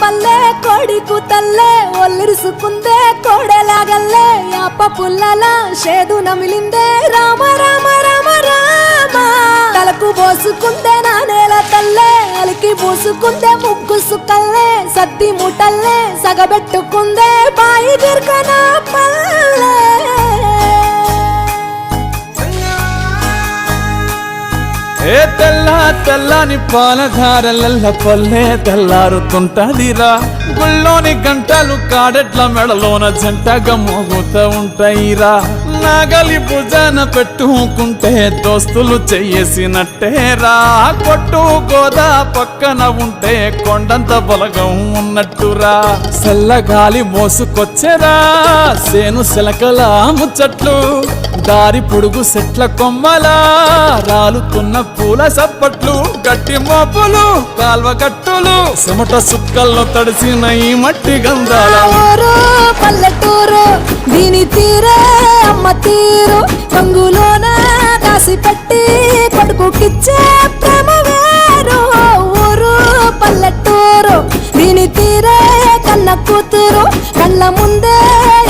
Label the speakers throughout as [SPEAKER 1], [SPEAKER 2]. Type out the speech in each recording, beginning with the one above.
[SPEAKER 1] పల్లె కోడి కూతల్లే ఒల్లిరుసుకుందే కోడెలాగల్లే యాప పుల్లల షేదు నమిలిందే రామ రామ రామ రామ తలకు పోసుకుందే నా నేల తల్లే అలికి పూసుకుందే ముగ్గు సుక్కల్లే సత్తి ముటల్లే సగబెట్టుకుందే బాయి గిర్కన పల్లె
[SPEAKER 2] ఏ తెల్ల తెల్లని పాలధారలల్ల పల్లె తెల్లారుతుంటదిరా గుళ్ళోని గంటలు కాడెట్ల మెడలోన జంటగా మోగుతూ ఉంటాయిరా నాగలి భుజాన పెట్టుకుంటే దోస్తులు చెయ్యేసినట్టేరా కొట్టు గోదా పక్కన ఉంటే కొండంత బలగం ఉన్నట్టురా చల్లగాలి మోసుకొచ్చెరా సేను శిలకల ముచ్చట్లు దారి పొడుగు సెట్ల కొమ్మలా రాలుతున్న పూల సప్పట్లు గట్టి మోపులు కాల్వ గట్టులు చెమట సుక్కల్లో తడిసిన ఈ మట్టి గంధాల
[SPEAKER 1] ఊరు పల్లెటూరు దీని తీరే అమ్మ తీరు రంగులోన దాసి పెట్టి కొడుకుకిచ్చే ప్రేమ వేరు ఊరు పల్లెటూరు దీని తీరే కన్న కూతురు కళ్ళ ముందే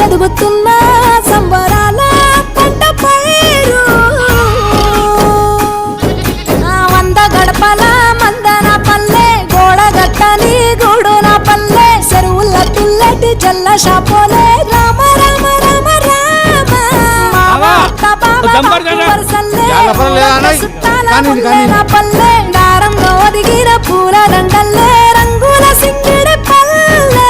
[SPEAKER 1] ఎదుగుతున్న సంబరాల పంట పైరు వంద గడపల మందన పల్లె గోడ గట్టని గూడున పల్లె చెరువుల తుల్లటి జల్ల షాపోలే రామ రామ రామ రామ పల్లె దారంలో ఒదిగిన పూల దండల్లే రంగుల సింగిడి పల్లె